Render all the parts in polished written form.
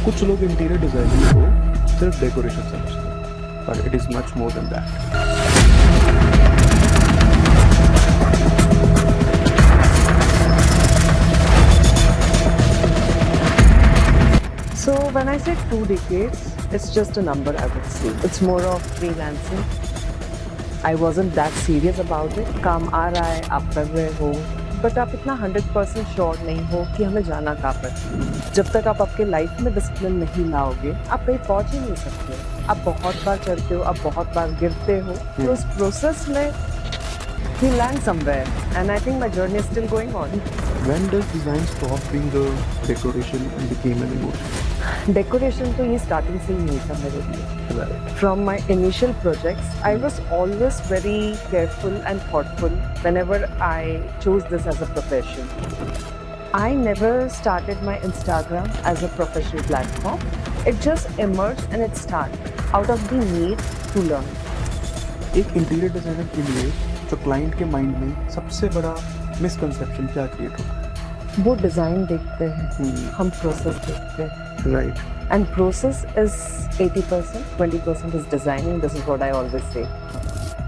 कुछ लोग interior designing को सिर्फ डेकोरेशन समझते हैं, पर it is much more than that. So when I say 2 decades, it's just a number I would say. It's more of freelancing. I wasn't that serious about it. काम आ रहा है, आप कर रहे हो, बट आप इतना 100% श्योर नहीं हो कि हमें जाना कहाँ पर। जब तक आप आपके लाइफ में डिसिप्लिन नहीं लाओगे, आप कहीं पहुंच ही नहीं सकते। आप बहुत बार चढ़ते हो, आप बहुत बार गिरते हो, तो उस प्रोसेस में we land somewhere, and I think my journey is still going on. When does design stop being a decoration and became an emotion? Decoration तो ये स्टार्टिंग से ही नहीं था मेरे लिए। Right. From my initial projects, I was always very careful and thoughtful whenever I chose this as a profession. I never started my Instagram as a professional platform. It just emerged and it started out of the need to learn. एक interior designer के लिए जो client के mind में सबसे बड़ा misconception क्या create होता है? वो डिज़ाइन देखते हैं, हम प्रोसेस देखते हैं। Right. And process is 80%, 20% is designing. This is what I always say.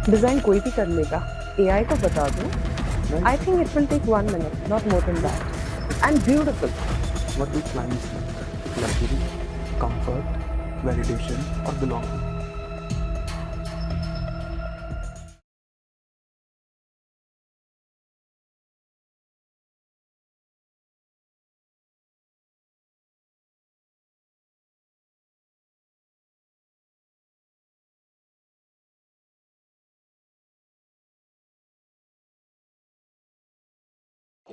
Design कोई भी कर लेगा, AI को बता दो. Right. I think it will take 1 minute, not more than that. And beautiful. What do clients need? Luxury, comfort, validation, or belonging?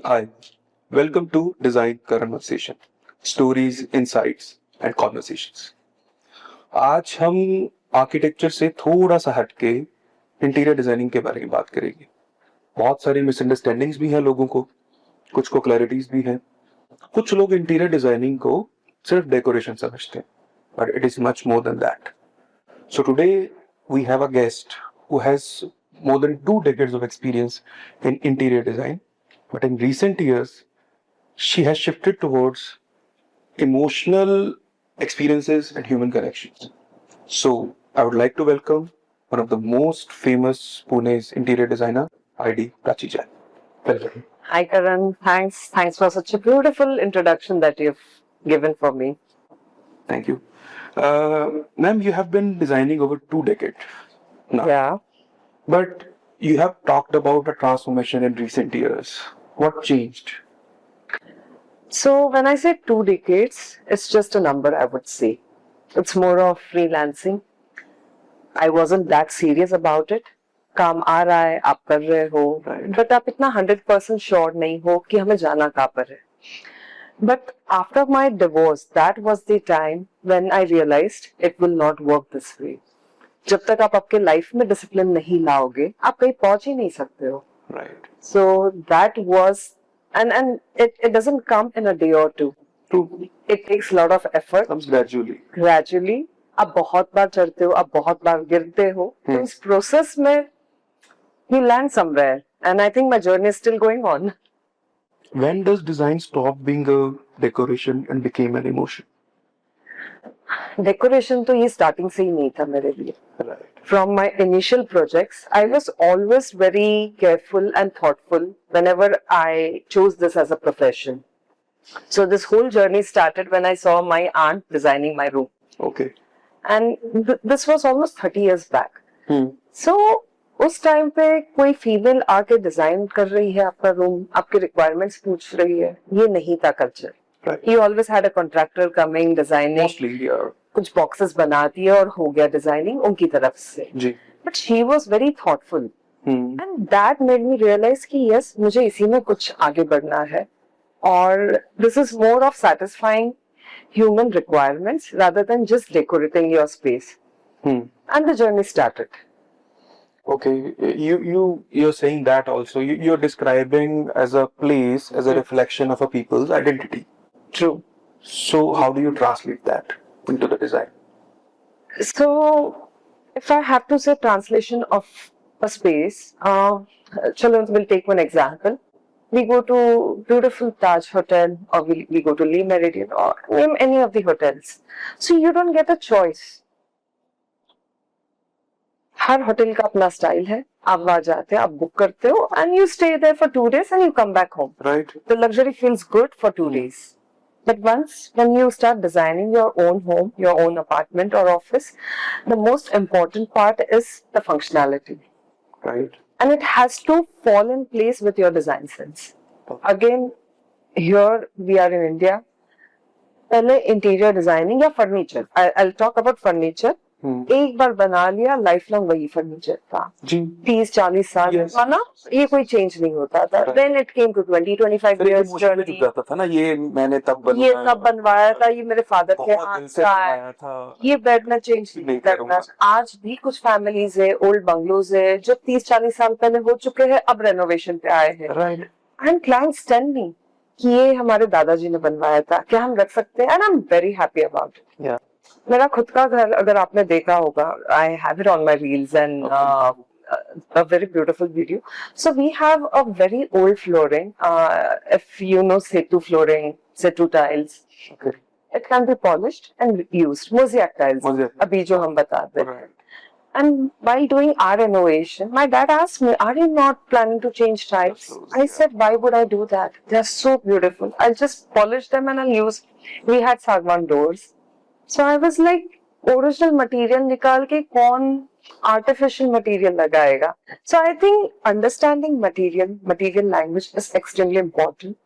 Hi, welcome to Design Conversation, Stories, Insights and Conversations. आज हम architecture से थोड़ा सा हटके interior designing के बारे में बात करेंगे। बहुत सारी मिसअंडरस्टैंडिंग्स भी हैं लोगों को, कुछ को क्लैरिटीज भी हैं। कुछ लोग इंटीरियर डिजाइनिंग को सिर्फ डेकोरेशन समझते हैं, but it is much more than that. So today we have a guest who has more than 2 decades of experience in interior design, but in recent years she has shifted towards emotional experiences and human connections. So I would like to welcome one of the most famous Pune's interior designer, ID Prachi Jain. Welcome. Hi Karan, thanks for such a beautiful introduction that you've given for me. Thank you. Ma'am, you have been designing over 2 decades now. Yeah. But you have talked about a transformation in recent years. What changed? So when I say 2 decades, it's just a number I would say. It's more of freelancing. I wasn't that serious about it. काम आ रहा है, आप कर रहे हो, but आप इतना 100% sure नहीं हो कि हमें जाना कहाँ पर है। But after my divorce, that was the time when I realized it will not work this way. जब तक आप आपके लाइफ में डिसिप्लिन नहीं लाओगे, आप कहीं पहुंच ही नहीं सकते हो। Right. So that was, and it doesn't come in a day or two. True. It takes a lot of effort. Comes gradually. Gradually, आप बहुत बार चढ़ते हो, आप बहुत बार गिरते हो, तो इस प्रोसेस में you land somewhere, and I think my journey is still going on. When does design stop being a decoration and became an emotion? Decoration तो ये starting से ही नहीं था मेरे लिए. Right. From my initial projects, I was always very careful and thoughtful whenever I chose this as a profession. So this whole journey started when I saw my aunt designing my room. Okay. And this was almost 30 years back. So उस time पे कोई female आके design कर रही है आपका room, आपके requirements पूछ रही है, ये नहीं था culture. Right. You always had a contractor coming, designing. Mostly, yeah. कुछ बॉक्सेस बना दिए और हो गया डिजाइनिंग उनकी तरफ से. जी. But she was very thoughtful. And that made me realize कि yes, मुझे इसी में कुछ आगे बढ़ना है. और this is more of satisfying human requirements rather than just decorating your space. And the journey started. Okay, you're saying that also. You're describing as a place, as a reflection of a people's identity. True. So how do you translate that into the design? So, if I have to say translation of a space, chalo, we'll take one example. we go to beautiful Taj Hotel, or we go to Lee Meridian, or name any of the hotels. So you don't get a choice. Her hotel का अपना style है. आप वहां जाते हो, आप book करते हो, and you stay there for 2 days and you come back home. Right. The luxury feels good for 2 days. But once when you start designing your own home, your own apartment or office, the most important part is the functionality. Right. And it has to fall in place with your design sense. Again, here we are in India. पहले interior designing या furniture, I'll talk about furniture. एक बार बना लिया, life long वही furniture था. 30-40 साल माना, ये कोई चेंज नहीं होता था. Then it came to 20-25 years journey. जाता था ना, ये मैंने तब बनवाया था, ये मेरे फादर के हाथ का है, ये बेड में चेंज नहीं करना. आज भी कुछ फैमिलीज है, ओल्ड बंगलोज है, जो 30-40 साल पहले हो चुके हैं, अब रेनोवेशन पे आए हैं. एंड क्लाइंट्स टेल मी कि ये हमारे दादाजी ने बनवाया था, क्या हम रख सकते हैं? And I am very happy about it. मेरा खुद का घर अगर आपने देखा होगा, I have it on my reels and a very beautiful video. So we have a very old flooring. If you know Setu flooring, Setu tiles, okay. It can be polished and used. Mosaic tiles. अभी जो हम बताते हैं. And while doing our renovation, my dad asked me, "Are you not planning to change tiles?" I said, "Why would I do that? They're so beautiful. I'll just polish them and I'll use." We had sagwan doors, so I was like, original material निकाल के कौन artificial material लगाएगा? So I think understanding material language is extremely important.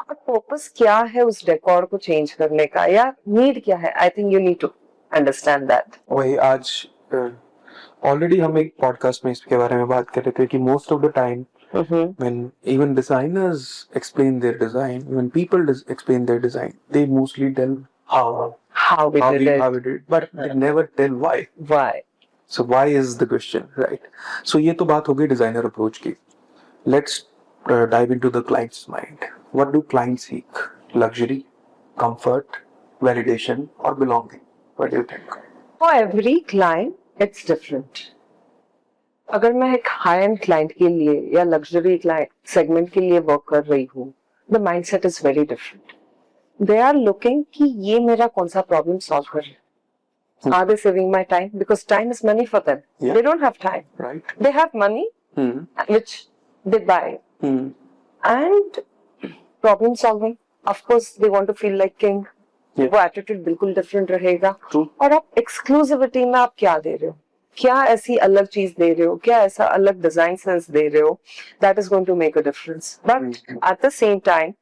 और purpose क्या है उस decor को change करने का, या need क्या है? I think you need to understand that. वही आज ऑलरेडी हम एक पॉडकास्ट में इसके बारे में बात कर रहे थे कि most of the time when even designers explain their design, when people explain their design, they mostly tell how we did it, but they never tell why. So why is the question, right? So ये तो बात हो गई designer approach की. Let's dive into the client's mind. What do clients seek? Luxury, comfort, validation, or belonging? What do you think? For every client, it's different. अगर मैं एक high and client के लिए या लग्जरी क्लाइंट सेगमेंट के लिए work कर रही हूँ, the mindset is very different. They are looking कि ये मेरा कौन सा प्रॉब्लम सॉल्व कर रहे हैं. Are they saving my time? Because time is money for them. They don't have time, right? They have money which they buy, and problem solving, of course they want to feel like king. वो attitude बिल्कुल different रहेगा. और आप exclusivity में आप क्या दे रहे हो, क्या ऐसी अलग चीज दे रहे हो, क्या ऐसा अलग डिजाइन सेंस दे रहे हो, that is going to make a difference. But at the same time,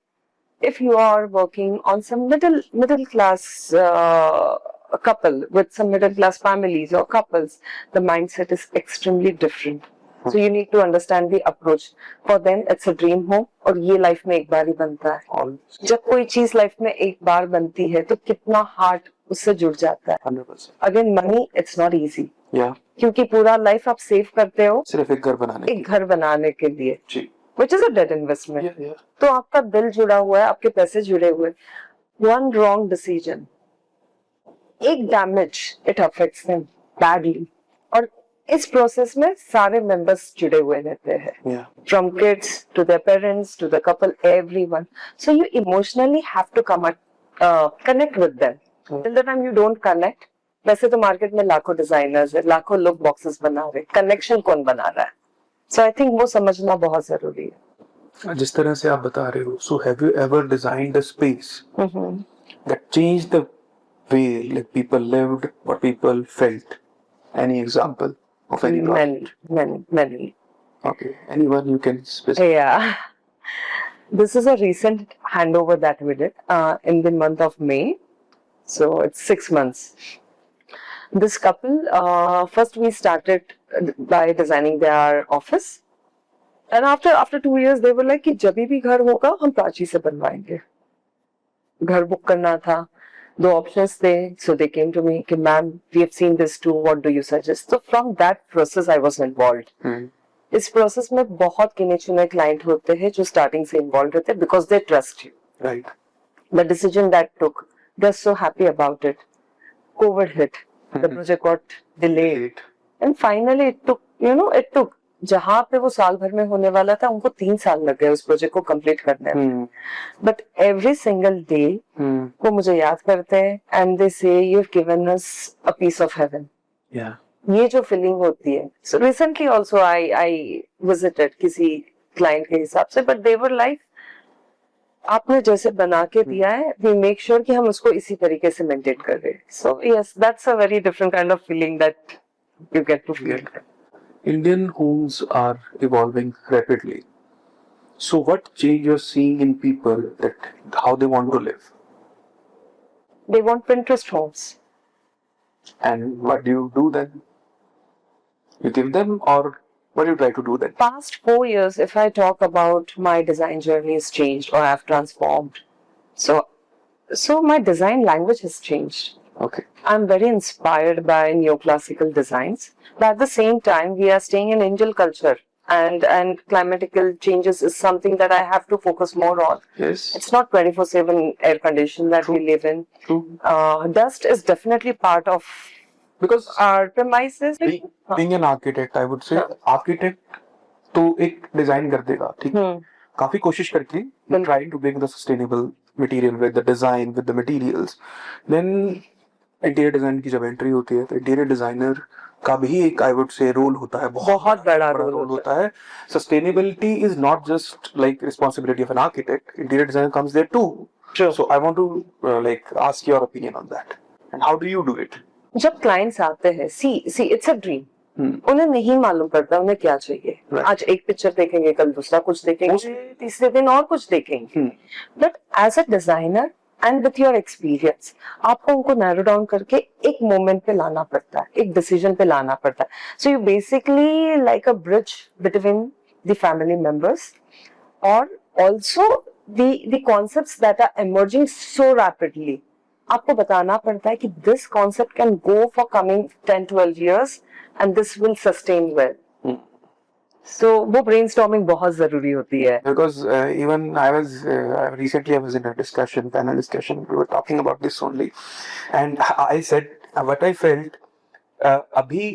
if you are working on some middle class couple with some middle class families or couples, the mindset is extremely different. So you need to understand the approach. For them, it's a dream home, और ये life में एक बार ही बनता है. जब कोई चीज life में एक बार बनती है तो कितना हार्ट उससे जुड़ जाता है. 100%. Again, money, it's not easy. Yeah. क्योंकि पूरा लाइफ आप सेव करते हो सिर्फ एक घर बनाने के लिए, which is a dead investment. Yeah. तो आपका दिल जुड़ा हुआ है, आपके पैसे जुड़े हुए. One wrong decision, एक damage, it affects them badly. और इस प्रोसेस में सारे मेंबर्स जुड़े हुए रहते हैं, from kids to their parents to the couple, everyone. So you emotionally have to connect with them. Till the time you don't connect, वैसे तो मार्केट में लाखों डिजाइनर्स है, लाखों लोग बॉक्सेस बना रहे, कनेक्शन कौन बना रहा है? सो आई थिंक वो समझना बहुत जरूरी है. जिस तरह से आप बता रहे हो, so have you ever designed a space that changed the way like people lived और people felt? Any example of any project? Many. Okay. Anyone you can specify? Yeah. This is a recent handover that we did in the month of May. So it's 6 months. This couple, first we started by designing their office. And after 2 years, they were like कि जब भी घर होगा हम प्राची से बनवाएंगे. घर book करना था. 2 options थे, so they came to me कि ma'am, we have seen this too, what do you suggest? So from that process I was involved. इस प्रोसेस में बहुत गिने चुने क्लाइंट होते हैं जो स्टार्टिंग से इन्वॉल्व रहते हैं, because they trust you. Right. The decision that took, they're so happy about it. COVID hit, the project got delayed, and finally it took जहाँ पे वो साल भर में होने वाला था उनको 3 साल लग गए उस प्रोजेक्ट को कंप्लीट करने में. बट एवरी सिंगल डे वो मुझे याद करते हैं and they say you have given us a piece of heaven. ये जो फीलिंग होती है. So recently also I visited किसी क्लाइंट के हिसाब से, बट दे वर लाइक आपने जैसे बना के दिया है, वी मेक श्योर कि हम उसको इसी तरीके से मेंटेन कर रहे हैं. So yes, that's a very different kind of feeling that you get to feel. Indian homes are evolving rapidly. So, what change you're seeing in people that how they want to live, They want Pinterest homes. and what do you do then? You give them, or what do you try to do then? Past 4 years, if I talk about my design journey has changed or I've transformed. So my design language has changed. Okay. I'm very inspired by neoclassical designs, but at the same time, we are staying in Indian culture, and climatical changes is something that I have to focus more on. Yes. It's not 24/7 air condition that we live in. True. Dust is definitely part of Because our premises. being an architect, I would say architect तो एक design कर देगा, ठीक है, काफी कोशिश करके trying to bring the sustainable material with the design with the materials. Then interior design की जब एंट्री होती है तो इंटीरियर डिजाइनर का भी एक आई वुड से रोल होता है, बहुत बड़ा रोल होता है. Sustainability is not just like responsibility of an architect, interior designer comes there too. So I want to like ask your opinion on that and how do you do it. जब clients आते हैं, see it's a dream. उन्हें नहीं मालूम पड़ता उन्हें क्या चाहिए. आज एक पिक्चर देखेंगे, कल दूसरा कुछ देखेंगे, तीसरे दिन और कुछ देखेंगे. But as a designer and with your experience आपको उनको नैरो डाउन करके एक मोमेंट पे लाना पड़ता है, एक डिसीजन पे लाना पड़ता है. So you basically like a bridge between the family members और also the concepts that are emerging so rapidly. आपको बताना पड़ता है कि this concept can go for coming 10-12 years and this will sustain well. So वो brainstorming बहुत जरूरी होती है. Because even I was recently I was in a discussion, panel discussion, we were talking about this only, and I said what I felt. अभी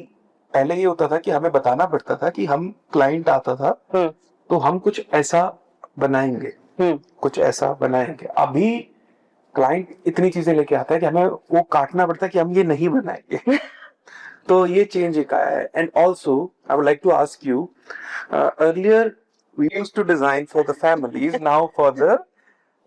पहले ये होता था कि हमें बताना पड़ता था कि हम क्लाइंट आता था तो हम कुछ ऐसा बनाएंगे, कुछ ऐसा बनाएंगे. अभी क्लाइंट इतनी चीजें लेके आता है कि हमें वो काटना पड़ता है कि हम ये नहीं बनाएंगे. तो ये चेंज एक आया है. And also I would like to ask you, earlier we used to design for the families, now for the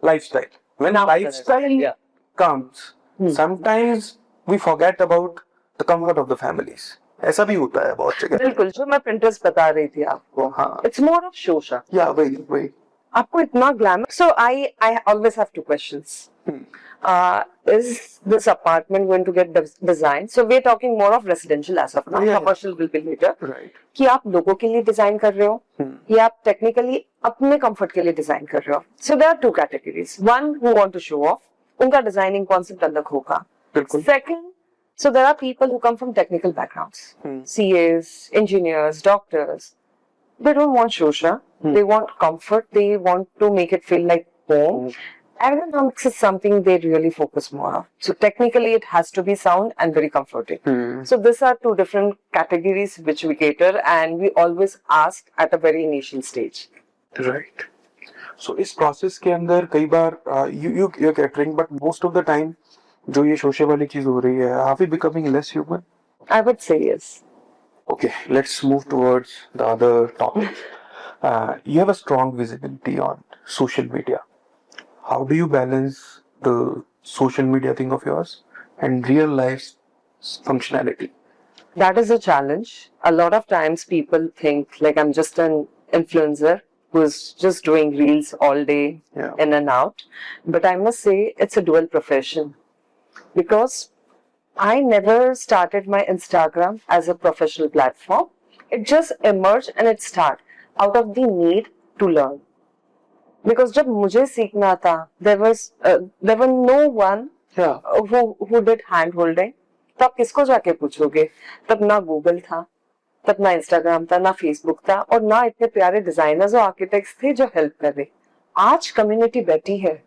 lifestyle. When lifestyle comes sometimes we forget about the comfort of the families. ऐसा भी होता है बहुत जगह. बिल्कुल, जो मैं Pinterest बता रही थी आपको, हाँ, इट्स मोर ऑफ शोशा. या वही आपको इतना glamour. So I always have two questions. Is this apartment going to get designed? So we're talking more of residential as of now. Commercial will be later. Right. कि आप लोगों के लिए design कर रहे हो या आप टेक्निकली अपने कंफर्ट के लिए डिजाइन कर रहे हो. So there are two categories. One who want to show off. उनका डिजाइनिंग कॉन्सेप्ट अलग होगा. बिल्कुल. Second, so there are people who come from technical backgrounds. CAs, engineers, doctors. They don't want shosha. They want comfort. They want to make it feel like home. Ergonomics is something they really focus more on. So technically it has to be sound and very comforting. So these are two different categories which we cater, and we always ask at a very initial stage. Right. So इस process के अंदर कई बार you're catering, but most of the time जो ये शोशे वाली चीज हो रही है, are we becoming less human? I would say yes. Okay, let's move towards the other topic. You have a strong visibility on social media. How do you balance the social media thing of yours and real life functionality? That is a challenge. A lot of times people think like I'm just an influencer who's just doing reels all day, in and out. But I must say it's a dual profession, because I never started my Instagram as a professional platform. It just emerged and it started out of the need to learn. Because जब मुझे सीखना था, there were no one who did hand holding. तो आप किसको जाके पूछोगे? तब ना गूगल था, तब ना इंस्टाग्राम था, ना फेसबुक था, और ना इतने प्यारे डिजाइनर्स और आर्किटेक्ट्स थे जो हेल्प कर रहे. आज कम्युनिटी बैठी है.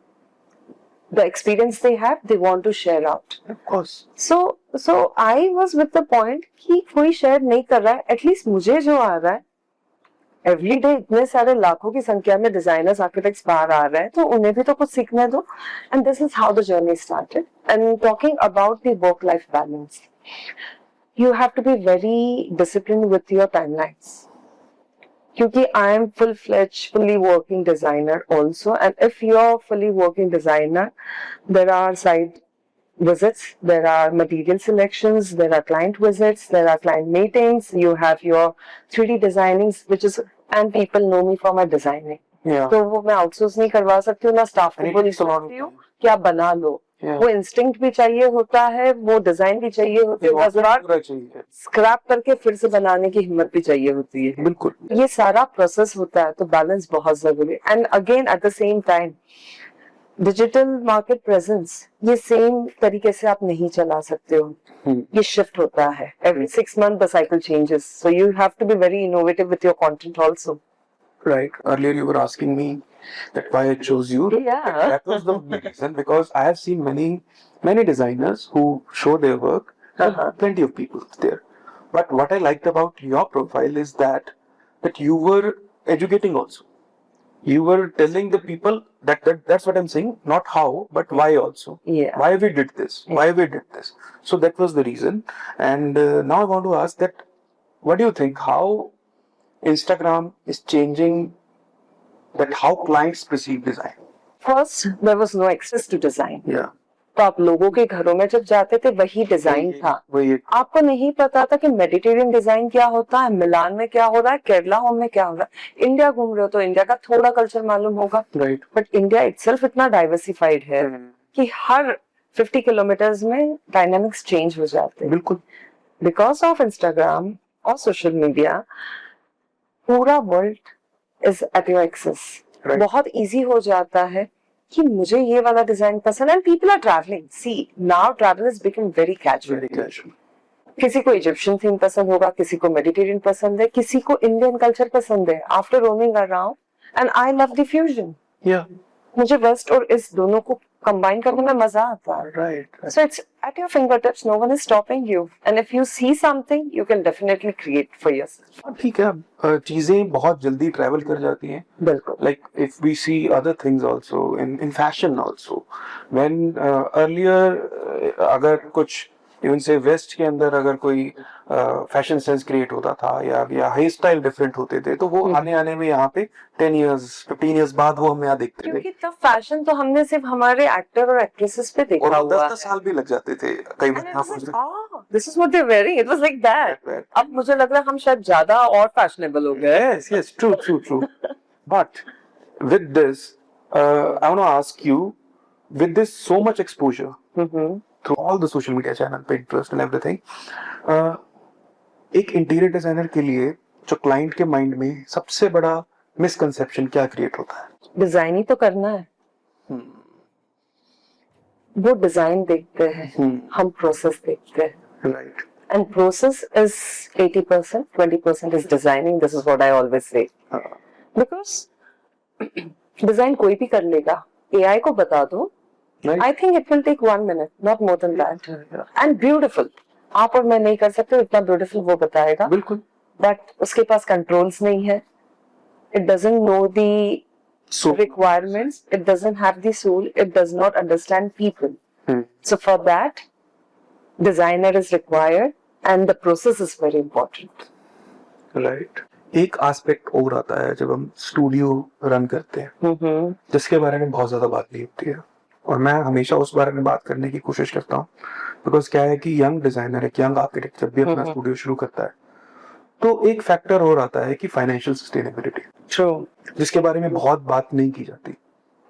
The experience they have, they want to share out. Of course. So I was with the point कि कोई शेयर नहीं कर रहा है. At least मुझे जो आ रहा है एवरी डे इतने सारे लाखों की संख्या में डिजाइनर्स आर्किटेक्ट्स बाहर आ रहे हैं, तो उन्हें भी तो कुछ सीखने दो. And this is how the journey started. And talking about the work life balance, you have to be very disciplined with your timelines. क्योंकि I am full-fledged, fully working designer also, and if you're fully working designer, there are side visits, there are material selections, there are client visits, there are client meetings, you have your 3D designings, which is, and people know me for my designing. Yeah. तो वो मैं outsource नहीं करवा सकती हूँ, ना staff को बोल सकती हूँ कि आप बना लो. वो इंस्टिंक्ट भी चाहिए होता है, वो डिजाइन भी चाहिए होती है, स्क्रैप करके फिर से बनाने की हिम्मत भी चाहिए होती है. बिल्कुल, ये सारा प्रोसेस होता है, तो बैलेंस बहुत जरूरी है. And again eight the same time digital market presence, ये सेम तरीके से आप नहीं चला सकते हो. ये शिफ्ट होता है every 6 months, the cycle changes, so you have to be very innovative with your content also. right. Earlier you were asking me that why I chose you. Yeah. That was the reason, because I have seen many designers who show their work. Plenty of people there. But what I liked about your profile is that you were educating also. You were telling the people that's what I'm saying, not how, but why also. Yeah. Why we did this, why we did this. So that was the reason. And now I want to ask that, what do you think, how Instagram is changing that how clients perceive design? First, there was no access to design. Yeah. तो आप लोगों के घरों में जब जाते थे वही डिजाइन था. आपको नहीं पता था कि मेडिटेरियन डिजाइन क्या होता है, मिलान में क्या हो रहा है, केरला होम में क्या हो रहा है. इंडिया घूम रहे हो तो इंडिया का थोड़ा कल्चर मालूम होगा, राइट. बट इंडिया इटसेल्फ इतना डाइवर्सिफाइड है कि हर 50 किलोमीटर्स में डायनामिक्स चेंज हो जाते हैं. बिल्कुल. बिकॉज ऑफ इंस्टाग्राम और सोशल मीडिया, पूरा world is at your access. बहुत इजी हो जाता है कि मुझे ये वाला डिजाइन पसंद है. And people are travelling. See now travel is become very casual. किसी को इजिप्शियन थीम पसंद होगा, किसी को मेडिटेरियन पसंद है, किसी को इंडियन कल्चर पसंद है. After roaming around, and I love the fusion. मुझे वेस्ट और इस दोनों को कंबाइन करने में मजा आता है. Right. So it's at your fingertips, no one is stopping you, and if you see something you can definitely create for yourself. ठीक है, चीजें बहुत जल्दी ट्रैवल कर जाती हैं. बिल्कुल. Like if we see other things also in fashion also, when earlier अगर कुछ इवन से वेस्ट के अंदर अगर कोई फैशन सेंस क्रिएट होता था या हेयर स्टाइल डिफरेंट होते थे, तो वो आने में यहाँ पे 10 years 15 years बाद वो हम यहाँ देखते थे. क्योंकि तब फैशन तो हमने सिर्फ हमारे एक्टर और एक्ट्रेसेस पे देखा और हुआ 10 साल भी लग जाते थे कई बार. This is what they wearing. It was like that. अब मुझे लग रहा है हम शायद ज्यादा और फैशनेबल हो गए. Yes, true. But with this, I want to ask you, with this so much exposure through all the social media channel, Pinterest and everything, एक इंटीरियर डिजाइनर के लिए जो क्लाइंट के माइंड में सबसे बड़ा मिसकंसेप्शन क्या क्रिएट होता है? डिजाइन ही तो करना है. वो डिजाइन देखते हैं, हम प्रोसेस देखते हैं. Right. And process is 80%, 20% is designing. This is what I always say. Because design कोई भी कर लेगा. AI को बता दो. I think it will take 1 minute, not more than that. And beautiful. आप और मैं नहीं कर सकते इतना beautiful वो बताएगा. बिल्कुल. But उसके पास controls नहीं है. It doesn't know the requirements. It doesn't have the soul. It does not understand people. So for that, designer is required. And the process is very important. Right. एक aspect और आता है जब हम studio run करते हैं, जिसके बारे में बहुत ज्यादा बात नहीं होती है, और मैं हमेशा उस बारे में बात करने की कोशिश करता हूँ. बिकॉज क्या है कि यंग डिजाइनर, एक यंग आर्किटेक्ट जब भी अपना स्टूडियो शुरू करता है, तो एक फैक्टर और आता है कि फाइनेंशियल सस्टेनेबिलिटी. True. जिसके बारे में बहुत बात नहीं की जाती.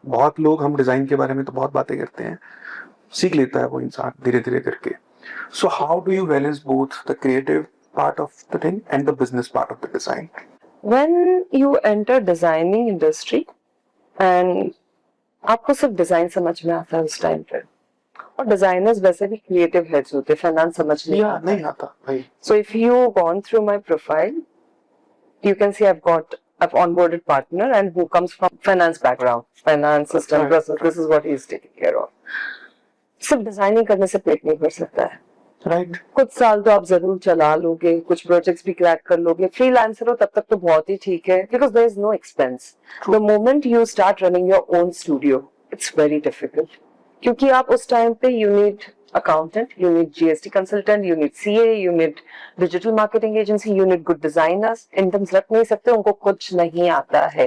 बहुत लोग, हम डिजाइन के बारे में तो बहुत बातें करते हैं, सीख लेता है वो इंसान धीरे धीरे करके. So how do you balance both the creative part of the thing and the business part of the design? When you enter designing industry and आपको सिर्फ डिजाइन समझ में आता है उस टाइम पे, और डिजाइनर्स वैसे भी क्रिएटिव हेड्स होते हैं, फाइनेंस समझ नहीं आता भाई. So if you gone through my profile, you can see I've onboarded partner and who comes from finance background, finance system process. This is what he is taking care of. सिर्फ designing करने से पेट नहीं भर सकता है. Right. कुछ साल तो आप जरूर चला लोगे, कुछ प्रोजेक्ट्स भी क्रैक कर लोगे, फ्रीलांसर हो तब तक तो बहुत ही ठीक है, because there is no expense. The moment you start running your own studio, it's very difficult, क्योंकि आप उस टाइम पे you need accountant, you need GST consultant, you need CA, you need digital marketing agency, you need good designers. Interns रख नहीं सकते, उनको कुछ नहीं आता है।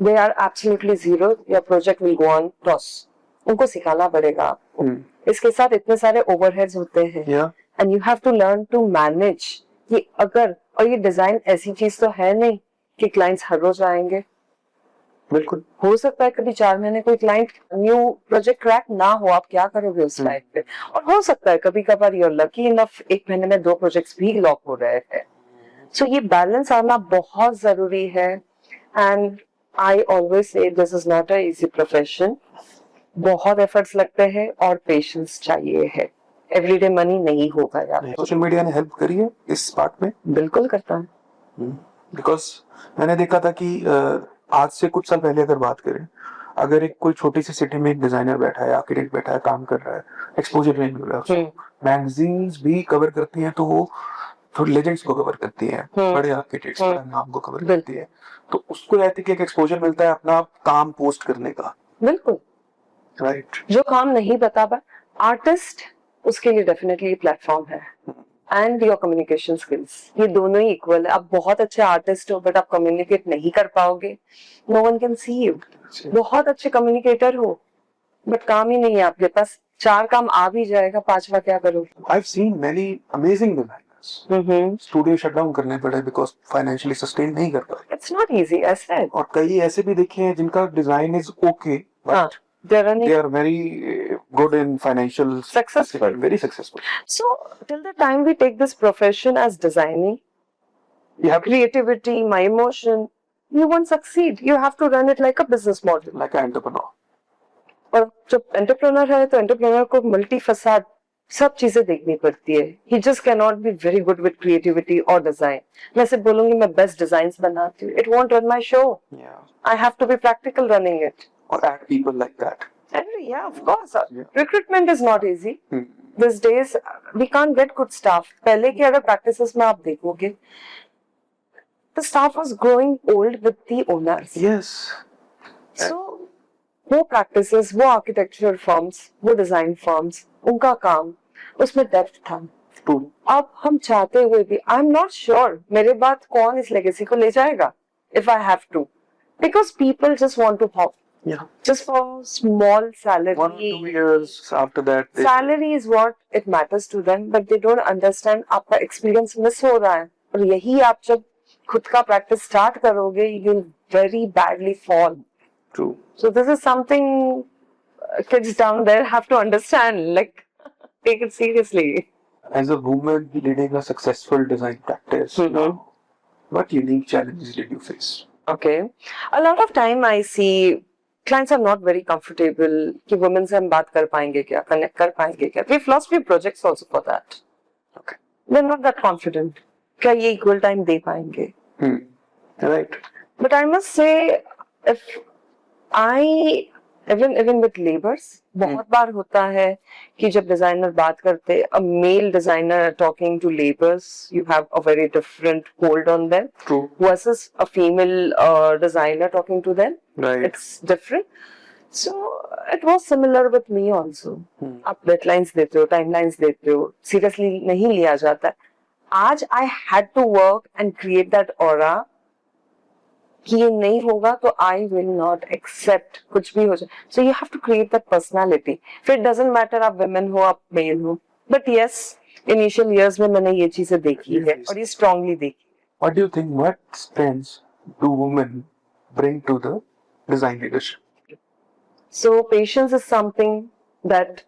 They are absolutely zero. Your project will go on toss. उनको सिखाना पड़ेगा आपको। इसके साथ इतने सारे ओवरहेड्स होते हैं, and you have to learn to manage कि अगर, और ये डिजाइन ऐसी चीज तो है नहीं कि क्लाइंट्स हर रोज आएंगे। बिल्कुल हो सकता है कभी 4 महीने कोई क्लाइंट न्यू प्रोजेक्ट क्रैक ना हो, आप क्या करोगे उस टाइम पे। और हो सकता है कभी कभार यूर लकी इनफ 1 महीने में 2 प्रोजेक्ट्स भी लॉक हो रहे हैं। सो ये बैलेंस आना बहुत जरूरी है, and I always say this is not a easy profession. बहुत एफर्ट्स लगते हैं और पेशेंस चाहिए है। एवरीडे मनी नहीं होगा यार। सोशल मीडिया ने हेल्प करी है इस पार्ट में? बिल्कुल करता है, बिकॉज मैंने देखा था कि आज से कुछ साल पहले अगर बात करें, अगर एक कोई छोटी सी सिटी में एक डिजाइनर बैठा है, आर्किटेक्ट बैठा है, काम कर रहा है, एक्सपोजर नहीं मिल रहा है उसको, मैगजीन्स भी कवर करती हैं तो वो थोड़ी लेजेंड्स को कवर करती है, बड़े आर्किटेक्ट्स बड़े नाम को कवर करती है, तो उसको रहती है कि एक एक्सपोजर मिलता है अपना काम पोस्ट करने का। बिल्कुल राइट। जो काम नहीं बता पा आर्टिस्ट, उसके लिए डेफिनेटली प्लेटफॉर्म है, एंड योर कम्युनिकेशन स्किल्स, ये दोनों ही इक्वल है। आप बहुत अच्छे आर्टिस्ट हो बट आप कम्युनिकेट नहीं कर पाओगे, no one can see you. बहुत अच्छे कम्युनिकेटर हो बट काम ही नहीं है आपके पास, 4 काम आ भी जाएगा, 5वां क्या करोगे? I have seen many amazing designers studio shut down करने पड़े बिकॉज फाइनेंशियली सस्टेन नहीं कर पाए। इट्स नॉट इजी ऐसे। और कई ऐसे भी देखे हैं जिनका design is okay but they are very good in financial successful, very successful. So till the time we take this profession as designing, you have creativity, my emotion, you won't succeed. You have to run it like a business model, like an entrepreneur. और जब entrepreneur है तो entrepreneur को multi फसाद सब चीजें देखनी पड़ती है। He just cannot be very good with creativity or design. मैं सिर्फ बोलूंगी मैं बेस्ट डिजाइन्स बनाती हूँ, it won't run my show. I have to be practical running it. Or add people like that. Yeah, of course. Recruitment is not easy. These days, we can't get good staff. पहले की अगर practices में आप देखोगे, the staff was growing old with the owners. Yes. So, वो practices, वो architecture firms, वो design firms, उनका काम, उसमें depth था. अब हम चाहते हुए भी, I'm not sure मेरे बाद कौन इस legacy को ले जाएगा, if I have to, because people just want to hop. Yeah. Just for small salary. 1 or 2 years after that. Salary is what it matters to them, but they don't understand आपका experience miss हो रहा है, और यही आप जब खुद का practice start करोगे, you'll very badly fall. True. So this is something kids down there have to understand. Like, take it seriously. As a woman leading a successful design practice, now, what unique challenges did you face? Okay, a lot of time I see clients are not very comfortable कि women से हम बात कर पाएंगे क्या, connect कर पाएंगे क्या. We've lost few projects also for that. Okay. They're not that confident. क्या ये equal time दे पाएंगे? Right. But I must say, if I even with laborers, बहुत बार होता है कि जब डिजाइनर बात करते, a male designer talking to laborers, you have a very different hold on them. True. Versus a female designer talking to them. Right. It's different. So it was similar with me also. आप deadlines देते हो, timelines देते हो, seriously नहीं लिया जाता है. आज I had to work and create that aura कि ये नहीं होगा तो I will not accept कुछ भी हो जाए. So you have to create that personality. फिर it doesn't matter आप women हो, आप male हो. But yes, initial years में मैंने ये चीजें देखी है और ये strongly देखी. What do you think? What strengths do women bring to the design leadership? So patience is something that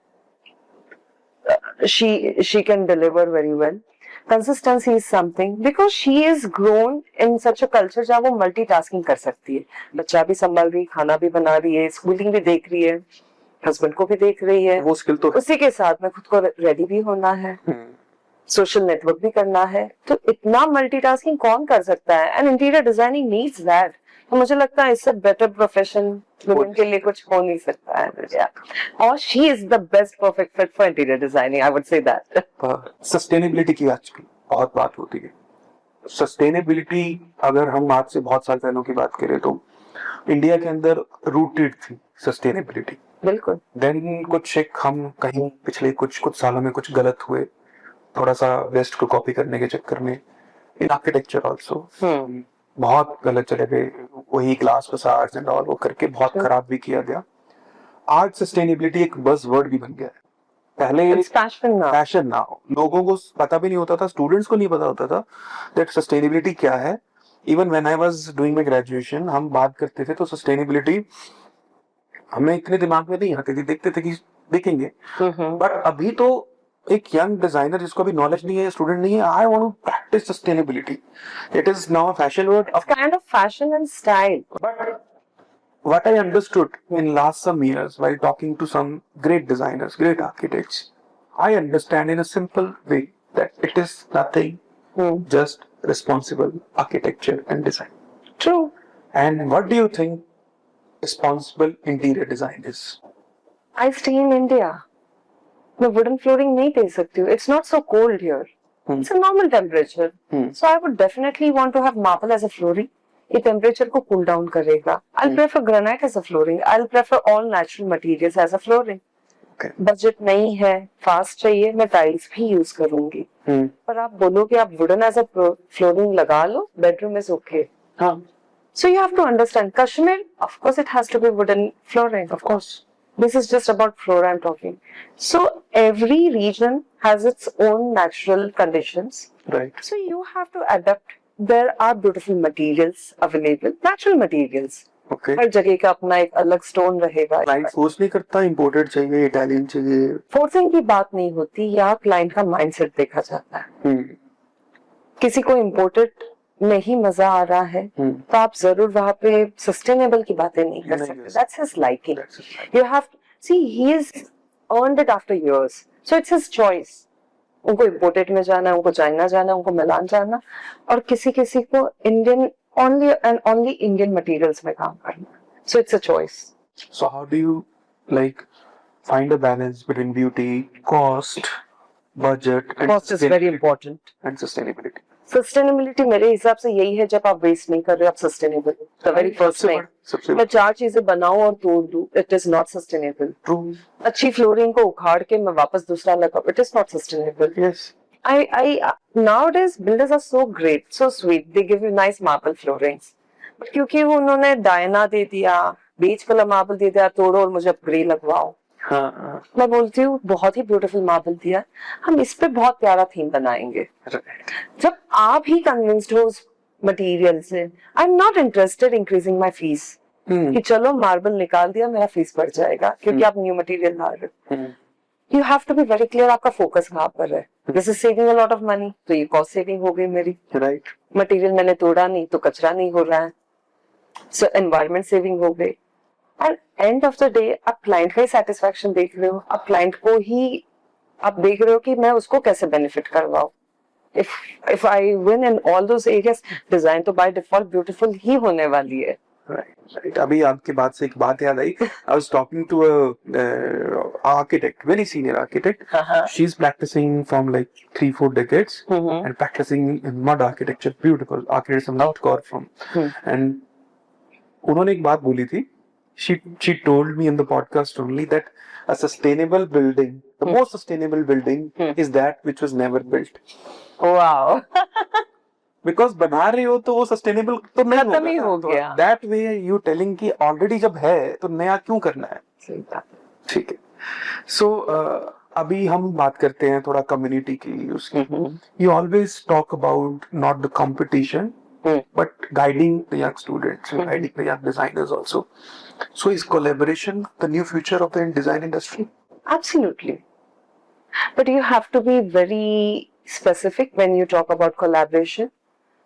she can deliver very well. Consistency is something because she is grown in such a culture जहाँ वो multitasking कर सकती है. बच्चा भी संभाल रही है, खाना भी बना रही है, स्कूलिंग भी देख रही है, हस्बैंड को भी देख रही है. वो स्किल तो उसी के साथ में खुद को रेडी भी होना है, सोशल नेटवर्क भी करना है. तो इतना मल्टीटास्किंग कौन कर सकता है? And interior designing needs that. तो मुझे लगता है इससे बेटर प्रोफेशन वुमेन के लिए कुछ हो नहीं सकता है. और she is the best perfect fit for interior designing, I would say that. Sustainability की आजकल बहुत बात होती है. सस्टेनेबिलिटी अगर हम आज से बहुत साल पहले की बात करें तो इंडिया के अंदर रूटेड थी सस्टेनेबिलिटी. बिल्कुल. देन कुछ एक हम कहीं पिछले कुछ सालों में कुछ गलत हुए, थोड़ा सा वेस्ट को कॉपी करने के चक्कर में. इन आर्किटेक्चर ऑल्सो बहुत गलत चले गए, वही ग्लास फसाड्स एंड ऑल वो करके बहुत खराब भी किया गया. आज सस्टेनेबिलिटी एक बज़ वर्ड भी बन गया है. पहले फैशन ना हो, लोगों को पता भी नहीं होता था, स्टूडेंट्स को नहीं पता होता था दैट सस्टेनेबिलिटी क्या है. Even when I was doing my graduation हम बात करते थे तो सस्टेनेबिलिटी हमें इतने दिमाग में नहीं आती थी, देखते थे कि देखेंगे. बट अभी तो एक यंग डिजाइनर जिसको अभी नॉलेज नहीं है, स्टूडेंट नहीं है, I want to practise sustainability. It is now a fashion word, It's kind of fashion and style. but what I understood in last some years while talking to some great designers, great architects, I understand in a simple way that it is nothing, just responsible architecture and design. True. And what do you think responsible interior design is? I stay in India. मैं wooden flooring नहीं दे सकती हूँ. It's not so cold here. It's a normal temperature. So I would definitely want to have marble as a flooring. ये temperature को cool down करेगा. I'll prefer granite as a flooring. I'll prefer all natural materials as a flooring. Budget नहीं है, fast चाहिए, मैं tiles भी use करूंगी. पर आप बोलो कि आप वुडन एज अ फ्लोरिंग लगा लो, bedroom is okay. So you have to understand, Kashmir, of course it has to be wooden flooring. Of course. This is just about floor I'm talking. So every region has its own natural conditions. Right. So you have to adapt. There are beautiful materials available, natural materials. Okay. हर जगह का अपना एक अलग stone रहेगा. Client force नहीं करता imported चाहिए, Italian चाहिए. फोर्सिंग की बात नहीं होती, यहाँ क्लाइंट का माइंडसेट देखा जाता है. किसी को इम्पोर्टेड में ही मजा आ रहा है तो आप जरूर वहां पे सस्टेनेबल की बातें नहीं कर सकते. That's his liking. You have see he is earned it after years, so it's his choice. उनको इम्पोर्टेड में जाना है, उनको चाइना जाना है, उनको मिलान जाना, और किसी को Indian only and only Indian materials में काम करना. So it's a choice. So how do you like find a balance between beauty, cost, budget, and cost is very important. And sustainability? Sustainability मेरे हिसाब से यही है, जब आप वेस्ट नहीं कर रहे, आप sustainable. The very first thing. मैं 4 चीजें बनाऊं और तोड़ दूं, it is not sustainable. True. अच्छी फ्लोरिंग को उखाड़ के मैं वापस दूसरा लगाऊं, it is not sustainable. Yes. Nowadays builders are so great, so sweet. They give you nice marble floorings. But क्योंकि वो उन्होंने डायना दे दिया, बेज कलर मार्बल दे दिया, तोड़ो और मुझे ग्रे लगवाओ. हाँ. मैं बोलती हूँ बहुत ही ब्यूटीफुल मार्बल दिया, हम इस पे बहुत प्यारा थीम बनाएंगे. जब आप ही कन्विंस्ड हो उस मटेरियल से, I am not interested increasing my fees कि चलो मार्बल निकाल दिया मेरा फीस बढ़ जाएगा क्योंकि आप न्यू मटेरियल ला रहे हो. You have to be very clear आपका फोकस कहाँ पर है. This is saving a lot of money, तो ये कॉस्ट सेविंग हो गई मेरी. Right. मटेरियल मैंने तोड़ा नहीं तो कचरा नहीं हो रहा है. So environment सेविंग हो गई. And end of the day आप क्लाइंट का ही सेटिस्फैक्शन देख रहे हो, आप क्लाइंट को ही आप देख रहे हो कि मैं उसको कैसे बेनिफिट करवाऊं. If I win in all those areas, design तो बाय डिफॉल्ट ब्यूटीफुल ही होने वाली है. Right. अभी आपकी बात से एक बात याद आई. I was talking to a architect, very senior architect. She's practicing from like 3-4 decades and practicing in mud architecture, beautiful architects from North Cork from. And उन्होंने एक बात बोली थी. She told me in the podcast only that a sustainable building, the most sustainable building is that which was never built. Wow. Because बना रहे हो तो वो सस्टेनेबल तो नहीं खत्म ही हो गया. That way you telling कि ऑलरेडी जब है तो नया क्यों करना है. सही बात. ठीक है. So अभी हम बात करते हैं थोड़ा कम्युनिटी की उसकी. You always talk about not the competition but guiding the young students, guiding the young designers also. So is collaboration the new future of the design industry? Absolutely. But you have to be very specific when you talk about collaboration.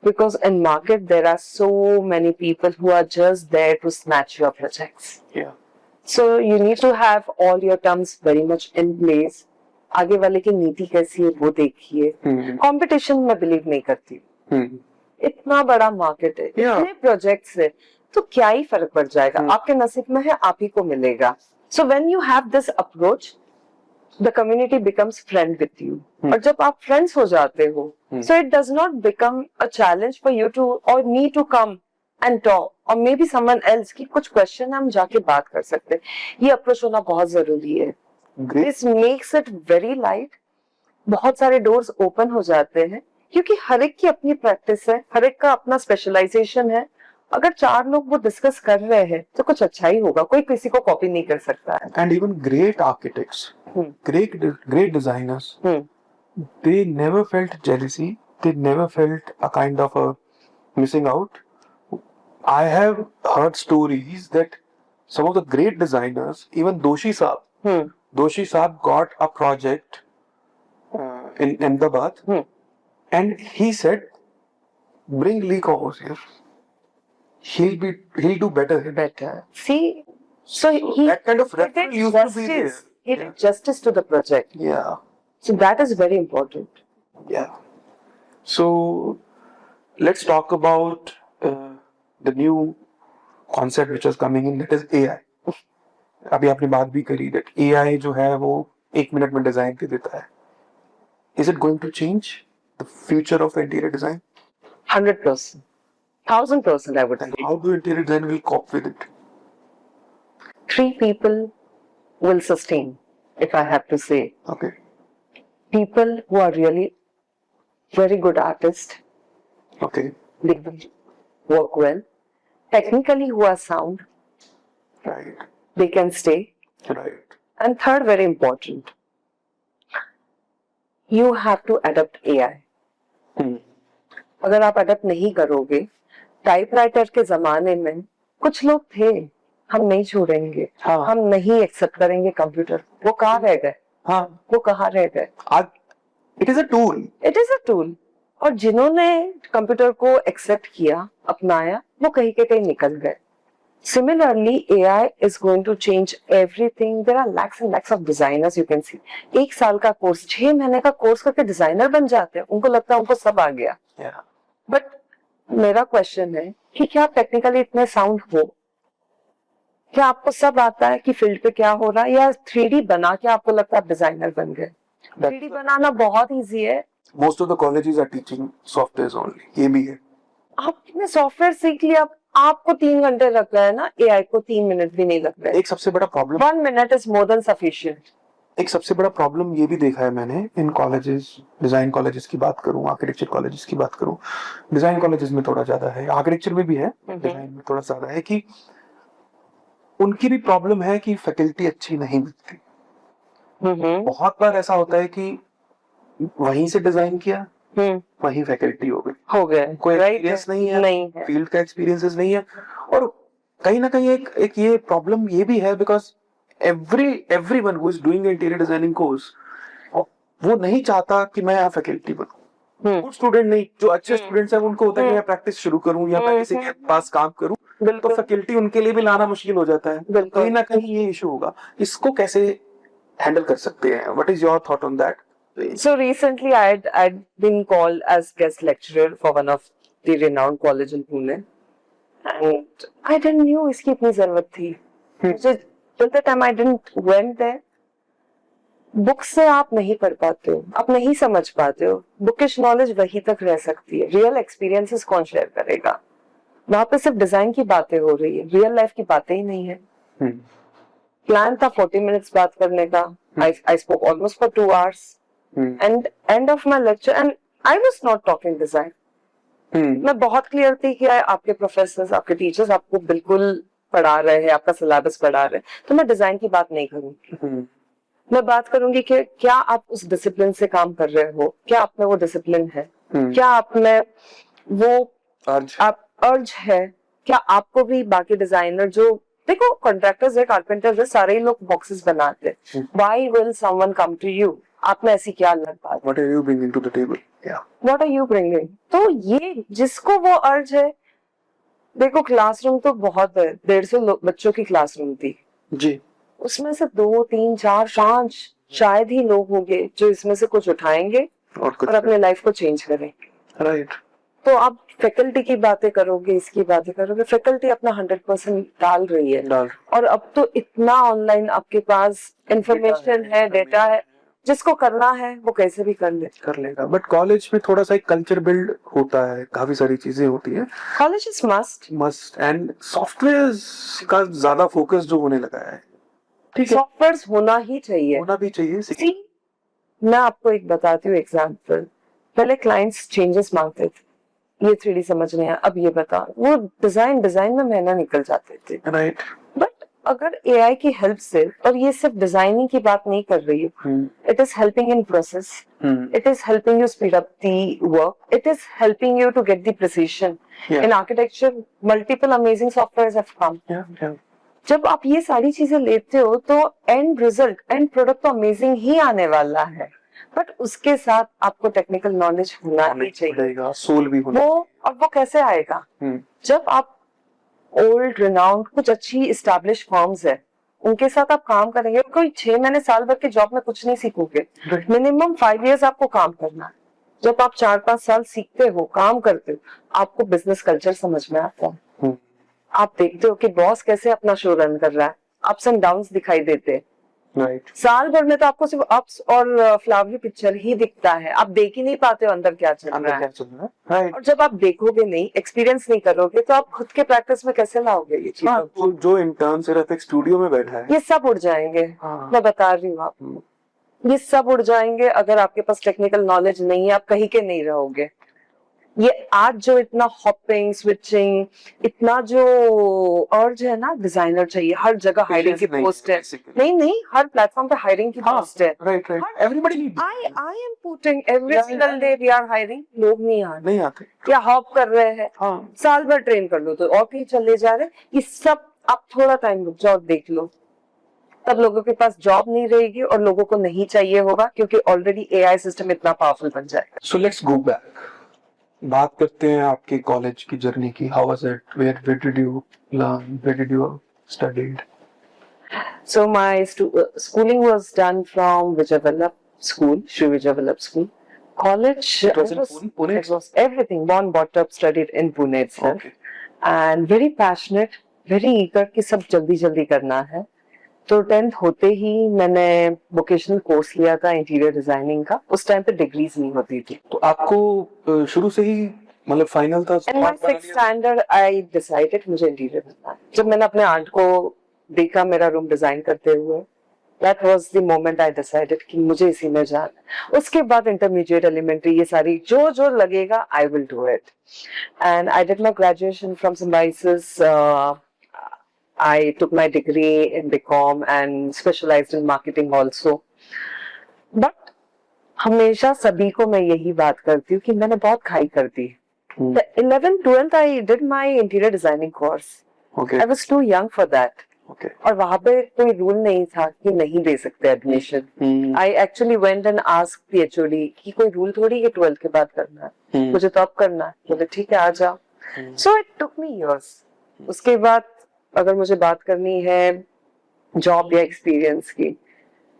Because in market there are so many people who are just there to snatch your projects. Yeah. So you need to have all your terms very much in place. आगे वाले की नीति कैसी है वो देखिए. Competition में believe नहीं करती. इतना बड़ा मार्केट है, इतने प्रोजेक्ट्स है. तो क्या ही फर्क पड़ जाएगा, आपके नसीब में है, आप ही को मिलेगा. So when you have this approach, the community becomes friend with you. और जब आप फ्रेंड्स हो जाते हो, so it does not become a challenge for you too और me to come and talk और मे बी समवन एल्स की कुछ क्वेश्चन हम जाके बात कर सकते हैं. ये अप्रोच होना बहुत जरूरी है. This makes it very light. बहुत सारे डोर्स ओपन हो जाते हैं क्योंकि हर एक की अपनी प्रैक्टिस है, हर एक का अपना स्पेशलाइजेशन है. अगर 4 लोग वो डिस्कस कर रहे हैं तो कुछ अच्छा ही होगा. कोई किसी को कॉपी नहीं कर सकता है. And even great architects, great designers, they never felt jealousy. They never felt a kind of a missing out. I have heard stories that some of the great designers, even Doshi Saab got a project in Ahmedabad, and he said, "Bring Lee Kawos here. He'll do better." Better. See, so he that kind of he referral did used to be there. justice. He did justice to the project. Yeah, So that is very important. yeah. So let's talk about the new concept which is coming in, that is AI. अभी आपने बात भी करी that AI जो है वो 1 minute में design दे देता है. Is it going to change the future of interior design? 100%. 1000%, I would And say. how do interior design will cope with it? 3 people will sustain, if I have to say. Okay. People who are really very good artists, Okay. they will work well. Technically, who are sound, Right. they can stay. Right. And third, very important, you have to adapt AI. अगर आप adapt नहीं करोगे, typewriter के जमाने में कुछ लोग थे, हम नहीं छोड़ेंगे, हाँ. हम नहीं एक्सेप्ट करेंगे कंप्यूटर. वो कहाँ रह गए? हाँ. वो कहाँ रह गए? आज it is a tool. It is a tool. और जिन्होंने कंप्यूटर को एक्सेप्ट किया, अपनाया, वो कहीं के कहीं निकल गए. Similarly, AI is going to change everything. There are lakhs and lakhs of designers you can see. 1 साल का कोर्स, 6 महीने का कोर्स करके डिजाइनर बन जाते हैं. उनको लगता है उनको सब आ गया. Yeah. बट मेरा क्वेश्चन है कि क्या आप टेक्निकली इतने साउंड हो? क्या आपको सब आता है कि फील्ड पे क्या हो रहा है, या 3D बना के आपको लगता है आप डिजाइनर बन गए? 3D बनाना बहुत इजी है. Most of the colleges are teaching softwares only. ये भी है. आपने सॉफ्टवेयर सीख लिया, आपको 3 घंटे लग गए ना, एआई को 3 मिनट भी नहीं लग रहे. एक सबसे बड़ा problem 1 minute is more than sufficient. एक सबसे बड़ा प्रॉब्लम ये भी देखा है मैंने इन कॉलेजेस, डिजाइन कॉलेजेस की बात करूं, आर्किटेक्चर कॉलेजेस की बात करूं. डिजाइन कॉलेजेस में थोड़ा ज्यादा है, आर्किटेक्चर में भी है, डिजाइन में थोड़ा ज्यादा है कि उनकी भी प्रॉब्लम है कि फैकल्टी अच्छी नहीं मिलती. बहुत बार ऐसा होता है कि वहीं से डिजाइन किया, वहीं फैकल्टी हो गई, हो गए, कोई एक्सपीरियंस नहीं है, फील्ड का एक्सपीरियंसेस नहीं है. और कहीं ना कहीं एक ये प्रॉब्लम ये भी है because everyone who is doing interior designing course वो नहीं चाहता कि मैं यहाँ फैकल्टी बनूं. कुछ स्टूडेंट नहीं, जो अच्छे स्टूडेंट्स हैं उनको होता है कि मैं प्रैक्टिस शुरू करूं या मैं किसी के पास काम करूं, तो फैकल्टी उनके लिए भी लाना मुश्किल हो जाता है. कहीं ना कहीं ये इशू होगा. इसको कैसे हैंडल कर सकते हैं? What is your thought on that? So recently I'd been called as guest lecturer for one of the renowned college in Pune, and I didn't knew इसकी इतनी जरूरत थी. मुझे till the time I didn't went there. Book से आप नहीं पढ़ पाते हो, आप नहीं समझ पाते हो. बुकिश नॉलेज वहीं तक रह सकती है, रियल एक्सपीरियंसेस कौन शेयर करेगा? वहां पे सिर्फ डिजाइन की बातें हो रही है, रियल लाइफ की बातें ही नहीं है. प्लान था 40 मिनट्स बात करने का. I spoke almost for 2 hours. And end of my lecture, and I was not talking design. मैं बहुत क्लियर थी कि आपके प्रोफेसर्स, आपके टीचर्स आपको बिल्कुल पढ़ा रहे हैं, आपका सिलेबस पढ़ा रहे हैं, तो मैं डिजाइन की बात नहीं करूंगी. मैं बात करूंगी कि क्या आप उस डिसिप्लिन से काम कर रहे हो, क्या आप में वो डिसिप्लिन है, क्या आप में वो अर्ज है, क्या आपको भी बाकी डिजाइनर जो देखो कॉन्ट्रैक्टर्स है, कारपेंटर्स है, सारे ही लोग बॉक्सेस बनाते हैं. Why will someone come to you? आप में ऐसी क्या अलग बात? What are you bringing to the table? Yeah. What are you bringing? तो ये जिसको वो अर्ज है, देखो क्लासरूम तो बहुत है, 150 बच्चों की क्लासरूम थी जी. उसमें से 2, 3, 4, 5 शायद ही लोग होंगे जो इसमें से कुछ उठाएंगे और अपने लाइफ को चेंज करें. राइट. तो आप फैकल्टी की बातें करोगे, इसकी बातें करोगे, फैकल्टी अपना 100% डाल रही है। और अब तो इतना ऑनलाइन आपके पास इंफॉर्मेशन है, डेटा है, जिसको करना है वो कैसे भी कर लेगा। बट कॉलेज में थोड़ा सा एक कल्चर बिल्ड होता है, काफी सारी चीजें होती है। College is must and software का ज्यादा फोकस जो होने लगा है, ठीक है, सॉफ्टवेयर होना ही चाहिए, होना भी चाहिए। See, मैं आपको एक बताती हूँ एग्जाम्पल। पहले क्लाइंट्स चेंजेस मांगते थे, ये 3D समझ नहीं आया, अब ये बता, वो डिजाइन में महीना निकल जाते थे। राइट। बट अगर एआई की हेल्प से, और ये सिर्फ डिजाइनिंग की बात नहीं कर रही हूँ, it is helping in process, it is helping you speed up the work, it is helping you to get the precision in architecture. Multiple amazing software have come. जब आप ये सारी चीजें लेते हो तो एंड रिजल्ट, एंड प्रोडक्ट तो amazing ही आने वाला है। बट उसके साथ आपको टेक्निकल नॉलेज होना ही चाहिए, सोल भी होना। वो, और वो कैसे आएगा? जब आप ओल्ड रिनाउंड कुछ अच्छी इस्टेब्लिश फर्म्स है, उनके साथ आप काम करेंगे, कोई 6 महीने साल भर के जॉब में कुछ नहीं सीखोगे। मिनिमम 5 years आपको काम करना है। जब आप 4-5 साल सीखते हो, काम करते हो, आपको बिजनेस कल्चर समझ में आता है। आप देखते हो कि बॉस कैसे अपना शो रन कर रहा है, अप्स एंड डाउन्स दिखाई देते हैं। साल भर में तो आपको सिर्फ अप्स और फ्लावरी पिक्चर ही दिखता है, आप देख ही नहीं पाते हो अंदर क्या चल रहा है। और जब आप देखोगे नहीं, एक्सपीरियंस नहीं करोगे, तो आप खुद के प्रैक्टिस में कैसे लाओगे ये चीज? जो इंटर्न सिर्फ एक स्टूडियो में बैठा है, ये सब उड़ जाएंगे। मैं बता रही हूँ आपको, ये सब उड़ जाएंगे अगर आपके पास टेक्निकल नॉलेज नहीं है, आप कहीं के नहीं रहोगे। ये आज जो इतना हॉपिंग, स्विचिंग, इतना जो अर्ज है ना, डिजाइनर चाहिए, हर जगह हायरिंग की पोस्ट है। नहीं, हर प्लेटफॉर्म पे हायरिंग की पोस्ट है। Right. Everybody I am putting every single day we are hiring, लोग नहीं आते या हॉप कर रहे हैं। साल भर ट्रेन कर लो तो और कहीं चले जा रहे हैं। ये सब आप थोड़ा टाइम रुक जाओ, देख लो, तब लोगों के पास जॉब नहीं रहेगी और लोगों को नहीं चाहिए होगा, क्योंकि ऑलरेडी एआई सिस्टम इतना पावरफुल बन जाएगा। सो लेट्स गो बैक, बात करते हैं आपके कॉलेज की जर्नी की। How was it? Where did you learn? Where did you studied? So my schooling was done from Vijay Vallabh School, Shri Vijay Vallabh School. College, It was in Pune? It was everything. Born, brought up, studied in Pune itself. Okay. And very passionate, very eager कि सब जल्दी करना है। तो 10th होते ही मैंने vocational course लिया था इंटीरियर डिजाइनिंग का। उस टाइम पे डिग्रीज नहीं होती थी। तो आपको शुरू से ही मतलब फाइनल था? In my 6th standard I decided मुझे इंटीरियर बनना है। जब मैंने अपने आंट को देखा मेरा रूम डिजाइन करते हुए, that was the moment I decided कि मुझे इसी में जाना है। उसके बाद इंटरमीडिएट, एलिमेंट्री, ये सारी जो लगेगा I will do it. And I did my graduation from Symbiosis. I took my degree in BCom and specialized in marketing also. But हमेशा सभी को मैं यही बात करती हूँ कि मैंने बहुत खाई कर दी। The 11th, 12th I did my interior designing course. Okay. I was too young for that. Okay. और वहां पे कोई रूल नहीं था कि नहीं दे सकते admission. I actually went and asked the HOD कि कोई रूल थोड़ी है 12th के बाद करना है, मुझे तो अब करना है। बोले ठीक है आ जाओ। So it took me years. उसके बाद अगर मुझे बात करनी है जॉब या एक्सपीरियंस की,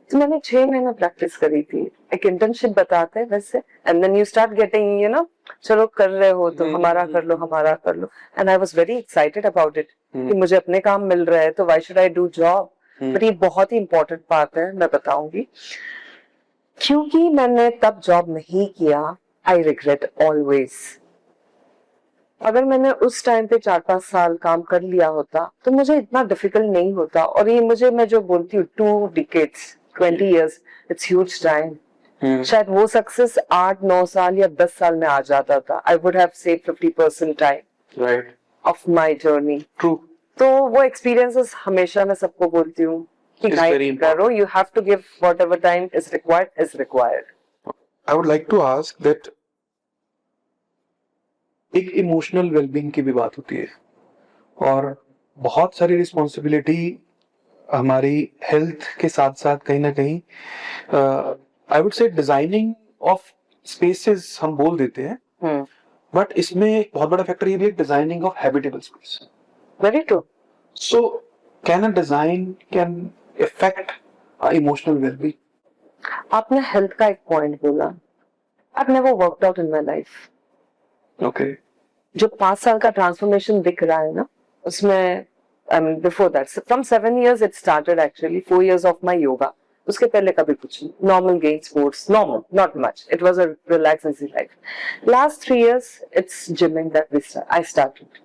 तो मैंने 6 महीने प्रैक्टिस करी थी। एक इंटर्नशिप बताते हैं वैसे, and then you start getting, you know, चलो कर रहे हो तो हमारा कर लो। And I was very excited about it कि मुझे अपने काम मिल रहा है तो why should I do job. But ये बहुत ही इंपॉर्टेंट बात है, मैं बताऊंगी क्योंकि मैंने तब जॉब नहीं किया। I regret always. अगर मैंने उस टाइम पे 4-5 साल काम कर लिया होता तो मुझे इतना डिफिकल्ट नहीं होता। और ये मुझे, मैं जो बोलती हूँ 2 decades, 20 years, it's huge time. शायद वो सक्सेस 8-9 साल या 10 साल में आ जाता था। I would have save 50% time of my journey. True. तो वो एक्सपीरियंसेस हमेशा मैं सबको बोलती हूँ कि गाइड करो, you have to give whatever time is required. I would like to ask that एक इमोशनल वेलबींग की भी बात होती है और बहुत सारी रिस्पॉन्सिबिलिटी हमारी हेल्थ के साथ साथ कहीं ना कहीं, I would say designing of spaces हम बोल देते हैं, बट इसमें एक बहुत बड़ा फैक्टर ये भी है designing of habitable space. Very true. So can a design can affect emotional wellbeing? आपने हेल्थ का एक पॉइंट बोला। I've never worked out in my life. Okay जो 5 साल का ट्रांसफॉर्मेशन दिख रहा है ना, उसमें I mean before that from 7 years it started actually 4 years of my yoga. उसके पहले कभी कुछ नहीं, normal game sports, normal, not much, it was a relax easy life. Last 3 years it's gymming that I started.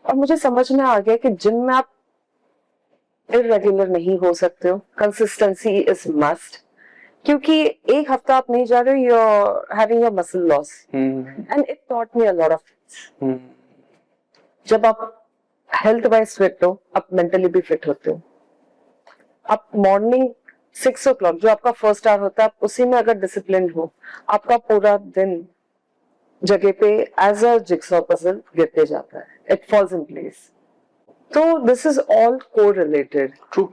और मुझे समझ में आ गया कि जिम में आप इरेगुलर नहीं हो सकते हो, कंसिस्टेंसी इज मस्ट. क्योंकि एक हफ्ता आप नहीं जा रहे हो, you are having your muscle loss, and it taught me a lot of things. जब आप हेल्थ वाइज फिट हो, आप मेंटली भी फिट होते हो. आप मॉर्निंग 6 o'clock जो आपका फर्स्ट आवर होता है, आप उसी में अगर डिसिप्लिन हो, आपका पूरा दिन जगह पे एज अ जिक्सॉ पजल गिरते जाता है, इट फॉल्स इन प्लेस. तो दिस इज ऑल को रिलेटेड. ट्रू.